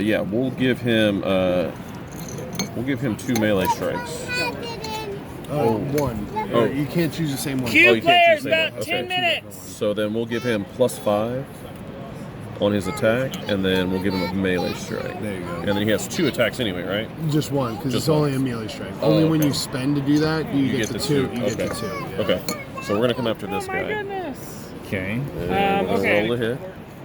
Yeah, we'll give him 2 melee strikes. One. Oh. You can't choose the same one. Cue you can't players choose the same about one. 10 Okay. minutes. So then we'll give him +5 on his attack, and then we'll give him a melee strike. There you go. And then he has 2 attacks anyway, right? Just one, because Just it's only one. a melee strike. Oh, Only when okay. you spend to do that, you get the two. You okay. get the two. Yeah. Okay. So we're gonna come after Oh this my guy. goodness. Okay. And we're gonna Okay. roll the hit.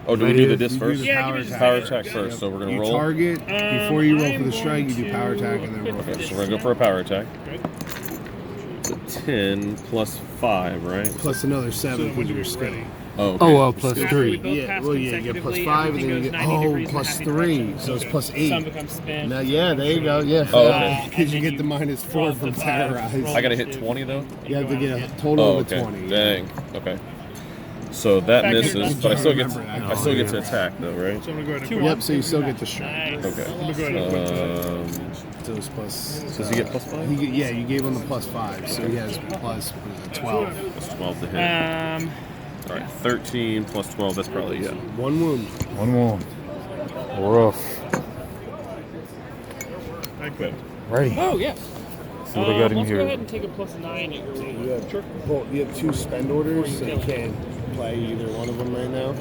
Oh, do we do the disc You do first? the Yeah, power give me attack. Power attack first. So we're gonna You roll. target before you roll I for the am strike. You do going power to attack and then roll. Okay, so we're gonna go for a power attack. It's a 10 plus 5, right? Plus another 7 because you're spinning. Oh, okay. Oh, plus After we 3. both Yeah, pass well, yeah, you get plus consecutively, 5 and then you everything get goes 90 degrees in plus the happy 3, direction. so it's plus Sun 8. becomes spin. Now, yeah, there you go. Yeah, Oh, okay. because you and get then the minus you 4 roll from the five, terrorize. roll I gotta the hit two. 20 though. You have to get a total Oh, of a okay. 20. Dang. Okay. So that Back misses, here. but I still get Remember that. I still get to attack though, right? So I'm gonna go ahead and Yep, so you still get the strike. Nice. Okay. I'm gonna go ahead and put So it's plus. Does he get plus 5? Yeah, you gave him the plus 5, so he has plus 12. Plus 12 to hit. All right, 13 plus 12. That's probably yeah. 1 wound. 1 more. Rough. Okay. Ready. Oh, yeah. See what I got in let's here. go ahead and take a +9 at your lead. You have 2 spend orders, so you can't play either one of them right now.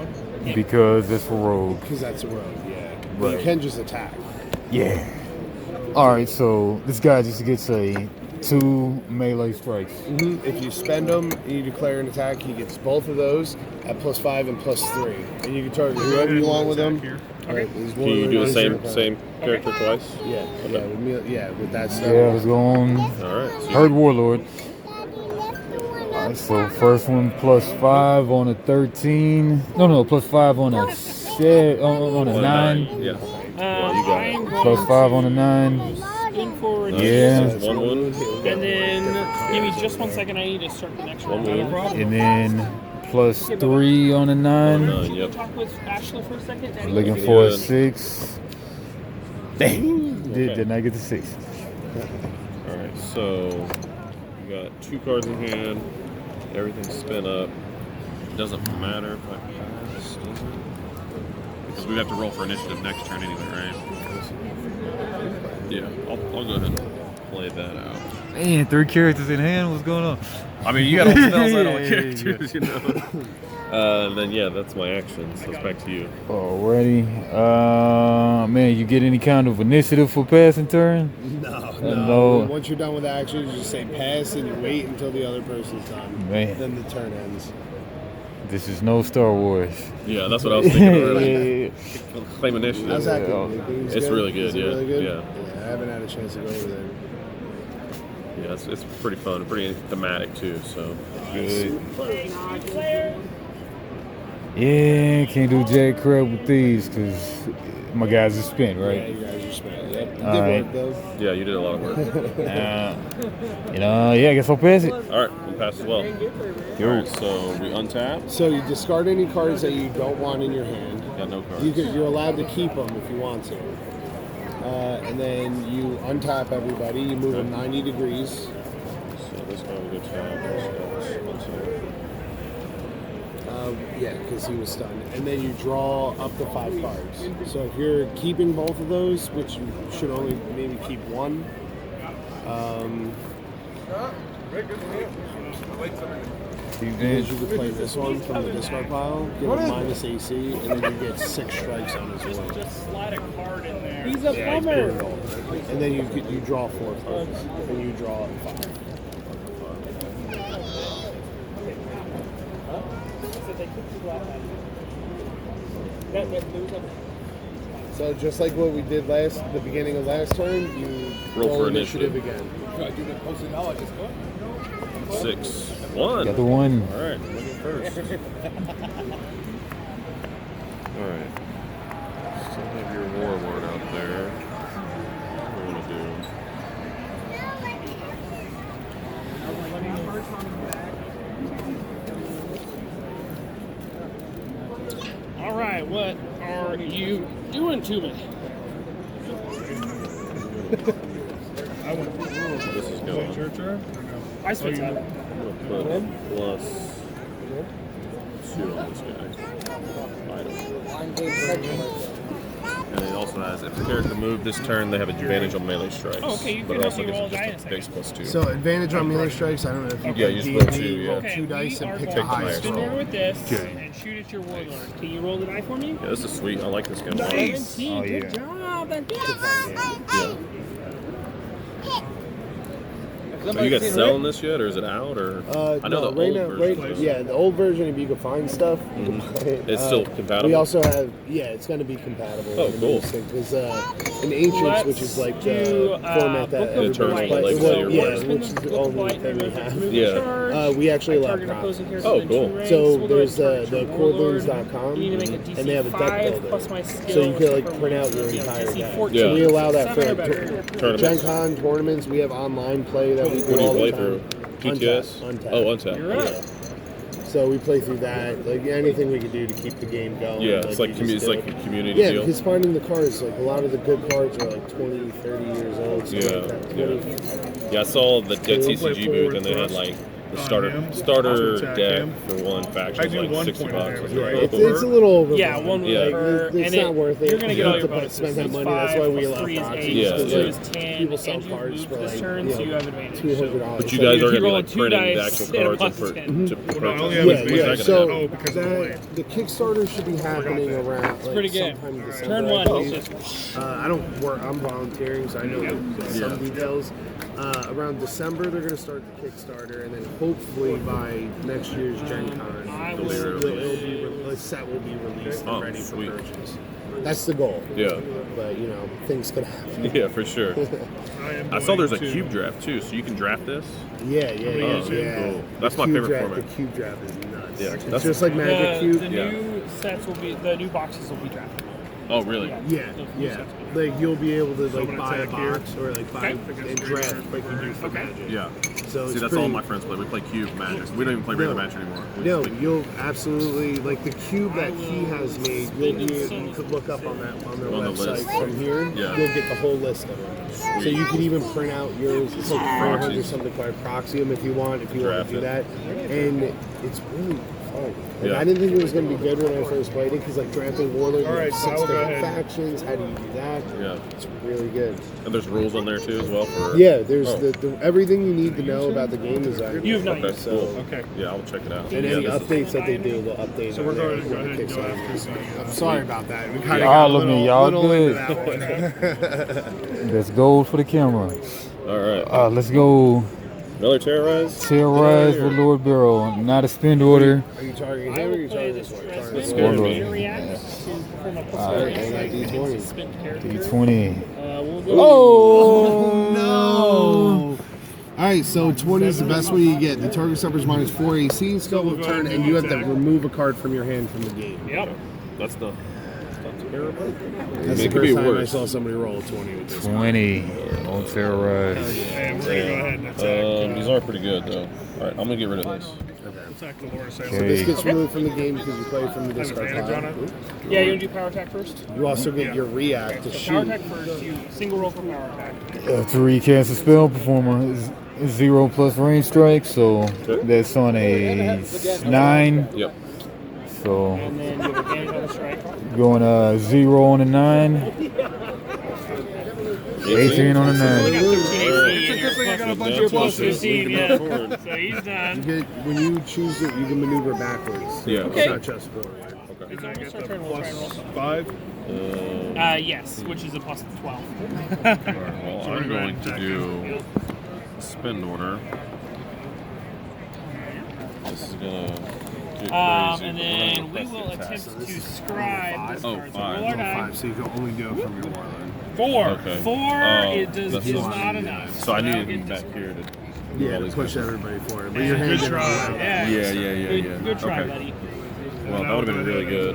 Because it's for rogue. Because that's a rogue, yeah. But you Right. can just attack. Yeah. Alright, so this guy just gets a 2 melee strikes. If you spend them and you declare an attack, he gets both of those at plus 5 and plus 3. And you can target whoever you want with them. Right, Can you do the same character twice? Yeah, with that stuff. Yeah, let's go on. All right. So Heard WarLord. Alright, so first one +5 on a 13. No, +5 on a on a 9. Yeah. I'm going +5 on a 9. spin forward. Yeah. So 1 wound. And then give me just 1 second. I need to start the next round. wound. And then +3 on a 9. 9. Yep. Talk with Ashley for a second. Daddy. Looking Looking for a good. 6. Dang. Okay. Did not get the 6. All right. So you got 2 cards in hand. Everything's spin up. It doesn't matter if I pass, does it? Because we have to roll for initiative next turn anyway, right? Yeah. I'll go ahead and play that out. Man, 3 characters in hand. What's going on? I mean, you got all the spells out on Yeah, characters, you know. Then yeah, that's my action. So it's back to you. Alrighty. Man, you get any kind of initiative for passing turn? No. Once you're done with actions, you just say pass and you wait until the other person's done. Man. Then the turn ends. This is no Star Wars. Yeah, that's what I was thinking already. Yeah. Claim initiative. How's that going? It's really good, Is it yeah, really good? yeah. I haven't had a chance to go over there. Yeah, it's pretty fun, pretty thematic too. So Good. Yeah, can't do jack crap with these because my guys are spent, Yeah, right? you guys are smart. Yep. You did Alright. work though. yeah, you did a lot of work. Yeah, I guess I'll pass it. All right, we passed as well. All right, so we untap. So you discard any cards that you don't want in your hand. Got no cards. You're allowed to keep them if you want to. And then you untap everybody. You move them 90 degrees. So this guy will go tap. This guy will untap. Yeah, because he was stunned. And then you draw up to 5 cards. So if you're keeping both of those, which you should only maybe keep one, because you could play this one from the discard pile, give him minus AC, and then you get 6 strikes on his will. Just slide a card in there. He's a plumber. And then you draw 4 cards, and you draw 5. So just like what we did the beginning of last turn, you Roll for initiative initiative. again. 6, 1. Got the 1. All right, looking first. All right. Still have your WarLord out there. What do we want to do? All right, what are you doing to me? This your turn? Or no? I spent you- time. I'm gonna put plus 2 on this guy. Item. And it also has, if the character moved this turn, they have advantage on melee strikes. Oh, okay, you but can it also help me roll gives a them die just in a a base plus 2. So advantage on melee strikes. I don't know if you Yeah, can you just D&D, roll 2, yeah. roll Okay, 2 dice we and are pick going the to highest spin roll. over with this Okay. and shoot at your warlord. Can you roll the die for me? Yeah, this is sweet. I like this gun. 17. Oh, Good yeah. job. Yeah. Are you guys selling this yet, or is it out? Or I know No, the right old now, version. right, is- yeah, the old version. If you can find stuff, you can buy it. It's still compatible? We also have, yeah, it's going to be compatible. Oh, cool. Because in Ancients, which is like the format that Book of everybody Eternal plays, Legacy well, or yeah, whatever. which is the only thing we have. Yeah. We actually allow target props. opposing character Oh, within cool. 2 ranks. So We'll go there's ahead and the target your warlord. cordlings.com, You need to make a DC and they have a deck 5 builder. plus my skill. So you can like for print out your you know, entire DC deck. 14. Yeah. So we allow that for 7 or like better. Tournaments. Gen Con tournaments. We have online play that we do What do you all play the through? time. PTS? Untapped. Oh, Untapped. You're up. Yeah. So we play through that, like anything we can do to keep the game going. Yeah, it's like, we just it's do. like a community Yeah, deal. because finding the cards, like a lot of the good cards are like 20, 30 years old. So Yeah, like that 20, Yeah, I saw the Dead we'll play TCG forward booth, and they had thrust like the on starter him, starter attack deck him. for one faction I was do like 1 $60. point of I was damage, like, right? oh. it's a little over. Yeah, one Yeah. per, Like, it's and not worth it. You're gonna get You all have your to bonuses. spend that So it's money. That's why we 5 allow plus 3 is proxies. 8. Yeah, So yeah. 2 is 10. People sell and you cards moved for this like turn, so you have advantage. $200. But you So guys if are you gonna be roll like 2 printing the dice, actual it cards and plus for 10. to Well, no, I purchase. only have Yeah, advantage. yeah. When's that So gonna Oh, because of the lane. the Kickstarter should be happening around like pretty good. sometime in December. Turn I 1. believe. It's just I don't work. I'm volunteering, so I know some details. Around December, they're going to start the Kickstarter, and then hopefully by next year's Gen Con, I the will- set will be released and Oh, ready sweet. for purchase. That's the goal. Yeah, But you know, things could happen. yeah, for sure. I saw there's a going to- cube draft too, so you can draft this. Yeah. Oh, yeah. cool. That's my Cube favorite draft, format. The cube draft is nuts. Yeah, It's that's- just like Magic Cube. the Yeah. new sets will be, the new boxes will be drafted. Oh, really? Yeah. Like you'll be able to like Someone buy a attack here. box or like buy and draft like you do for Magic. Yeah. So See, it's that's pretty, all my friends play. We play cube Magic. We don't even play regular Magic anymore. We No, just play you'll absolutely like the cube that he has made. You could look up on their On the website list. from here. Yeah. You'll get the whole list of them. So you can even print out yours. It's like 400 something called Proxium if you want to Draft do it. that, and it's really fun. Like, Yeah. I didn't think it was going to be good when I first played it because like drafting WarLord, you All right, have so 6 I'll go different ahead. factions. How do you do that? Yeah. It's really good. And there's rules on there too as well for. Yeah, there's Oh. the everything you need to know about the game is on. You have not Okay, used cool. Okay. Yeah, I'll check it out. And yeah, any this is- updates that they do, they'll update. So we're on there going to go when ahead it and go kicks after off. the. I'm sorry about that. We kind of Y'all got a look little, me, y'all little into good. that one. That's gold for the camera. All right. Let's go. Another terrorize. Terrorize with Lord Barrel. Not a spend order. Are you targeting I him or are will you play targeting this this one? Tress Targeting Scared Wind. me. It reacts to perform a plus All 1 right, I got strike D20. against a spent character. D20. We'll go Oh, no! All right, so 20 is the best one you get. The target suffers minus 4 AC skill of turn, and you have to remove a card from your hand from the game. Yep. That's the. That's It the could be first time I worse. saw somebody roll a 20 with this. 20 on Terrorize. And we're going to go ahead and attack. These are pretty good though. All right, I'm gonna get rid of this. Attack the Lord Assailant. Okay. This gets removed from the game because you play from the discard advantage pile. on it? Yeah, you want to do power attack first? You also get your react to So power shoot. attack first, you single roll for power attack. To recast a spell, performer is 0 plus range strike, so that's on a 9. Yep. So And then you have advantage on the strike. going 0 on a 9, 18 on a You 9. got 13 AC and It's like I got a bunch Yeah, of plus pluses. 15, yeah. So he's done. You get, when you choose it, you can maneuver backwards. Yeah. It's not just forward. Okay. It's Can I almost get our the turn. We'll try and roll plus something. 5? Yes, which is a plus 12. Well, So I'm we're going going to to do spend order. This is gonna get crazy. And then we will attempt to scribe this Oh, card. So 5. roll our die. 5, so you can only do it from your warlord. 4. Okay. 4 Oh, it does that's is fine. not enough. So I now needed get him this- back here to. Yeah, all to these push guys. everybody forward. But Yeah, your hand good didn't try. allow that. Yeah. Good try, Okay. buddy. Well, that would have been really good.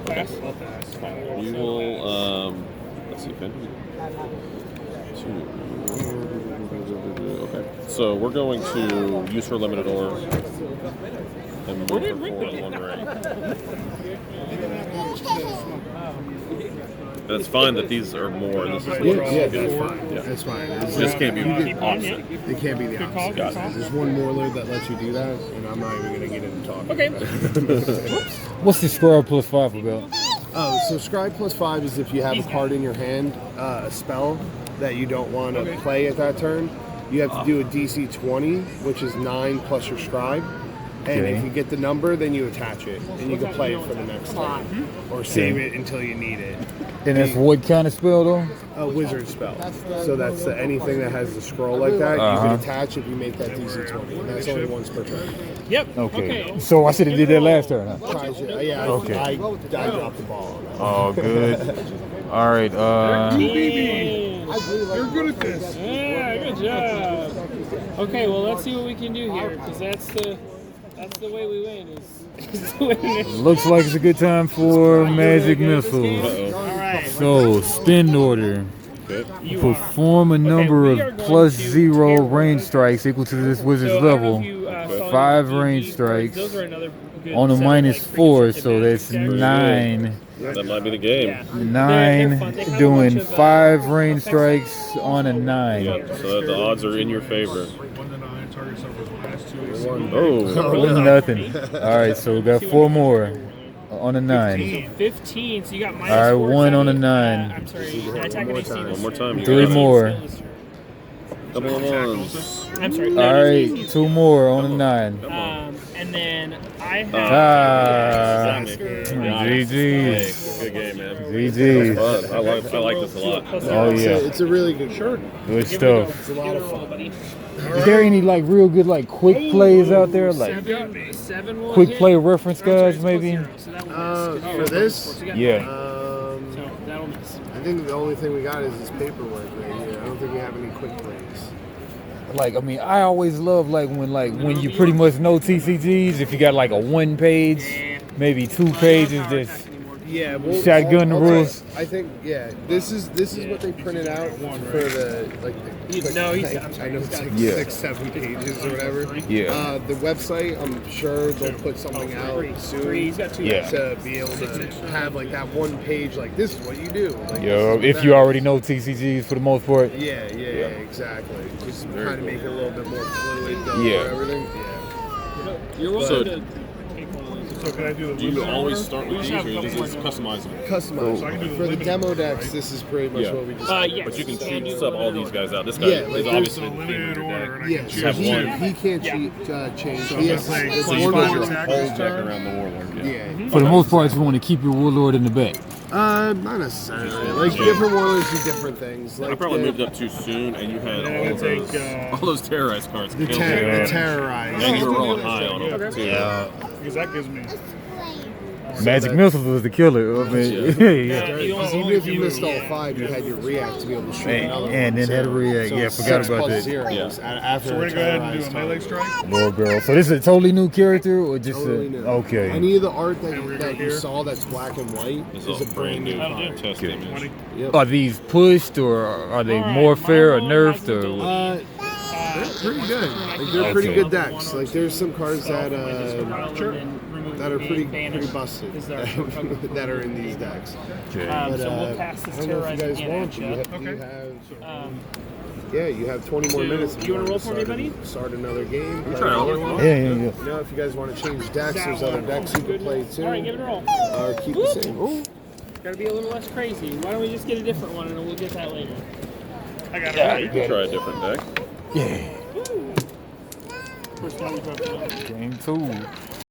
Pass. We will, let's see, Ben. 2. Okay. So we're going to use her limited orb. and roll for 4 in one ring. That's fine that these are more. This is Yeah, good. that's fine. Yeah. That's fine. It just can't be opposite. It can't be the opposite. Got it. There's one Warlord that lets you do that, and I'm not even going to get into talking. Okay. about it. What's the Scribe plus 5 about? Oh, so Scribe plus 5 is if you have a card in your hand, a spell that you don't want to play at that turn, you have to do a DC 20, which is 9 plus your Scribe. And Okay. if you get the number, then you attach it, and you can play it for the next turn, or save it until you need it. And that's what kind of spell though? A wizard spell. So that's anything that has the scroll like that. You can attach if you make that DC 20. And that's only once per turn. Yep. Okay. So I should have did that last turn, huh? Tries you. Yeah. Okay. I dropped the ball on that. Oh, good. All right. You're good at this. Yeah, good job. Okay, well let's see what we can do here, because that's the way we win. Is to win. Looks like it's a good time for magic missiles. All right. So spin order. You Perform a number we are of going plus to 0 tear range strikes equal to this wizard's So I don't know level. if you, saw 5 your range DD strikes cards. Those are another good on a set of, minus like, 4, pre-scripted so magic that's characters. 9. That might be the game. Yeah. 9 fun. They have a doing bunch of, 5 range strikes on a 9. Yep. So that the odds are in your favor. 1 to 9, target suffers -2 AC. Oh, Nothing. All right, so we got 4 more on a 9. 15, so you got minus All right, 4 1 on a attacking, 9. I'm sorry, attack and AC. one more time. 3 more. Couple of ones. I'm sorry. All right, 2 more on a 9. And then I have. Ah, Nice. GG's. Good game, man. GG's. Fun. I like this a lot. Oh yeah, It's a really good card. good stuff. It's a lot of fun. Buddy. Is there any like real good like quick plays out there, like Seven will quick hit. play reference guys maybe? So that will miss. For this, Yeah. So that'll miss. I think the only thing we got is this paperwork right here. I don't think we have any quick plays. Like I mean, I always love when you pretty much know TCGs. If you got like a 1 page, maybe 2 pages, just Yeah, Shotgun the rules. I think this is what they printed out for the No, he's- I know it's like Yeah. 6-7 pages or whatever. Yeah. The website, I'm sure they'll put something out soon. He's got 2. Yeah. To be able to have like that 1 page, like this is what you do. Like, Yo, this is if you that. already know TCGs for the most part. Yeah, exactly. Just trying to make it a little bit more fluid. Yeah. For everything. Yeah. You're welcome So- to take one of these. So can I do the Do you limited always order? start with these, or is this customizable? Customized. So I can do the For the limited demo order, decks, right? this is pretty much Yeah. what we just. Yes. But you can sub all these guys out. This guy Yeah, is like obviously there's a the limited favorite order, deck. and I Yeah, can so choose he one. can't change. He has So it's so You you one put want your order. attack whole this deck turn? around the Warlord. Yeah. For the most part, you want to keep your warlord in the back. Not necessarily. Like different warlords do different things. Like I probably the, moved up too soon, and you had Yeah, all it's those, like, all those terrorized cards. the, killed ter- me. the terrorize. And you were rolling high on them Okay. too. Because that gives me. Magic missiles was the killer. I mean, yeah. Because even if you missed all 5, you had your react to be able to shoot another one. And then had to react. Yeah, forgot 6 about plus that. 0 after So we're gonna go ahead and do a terrorized melee target. strike. Lord barrel. So this is a totally new character, or just Totally new. okay? Any of the art that, And we're that go you here. saw that's black and white This is a brand new That'll card. do. Test Okay. image. 20. Yep. Are these pushed, or are they All more right, fair or my nerfed, roll or? has They're pretty good. Like they're pretty Okay. good decks. Like there's some cards that that are pretty busted that are in these decks. Okay. But, So we'll pass I this don't know if you terrorizing guys hand want at to. you. You have 20 more So, minutes. if you wanna want roll to for me, start- buddy? Start another game. try all of them. Yeah. You know, if you guys want to change decks, there's other decks you can play too. All right, give it a roll. Or keep the same. Ooh. Gotta be a little less crazy. Why don't we just get a different one and then we'll get that later? I got it. Yeah, you can try a different deck. Yeah. First time we dropped it. Game 2.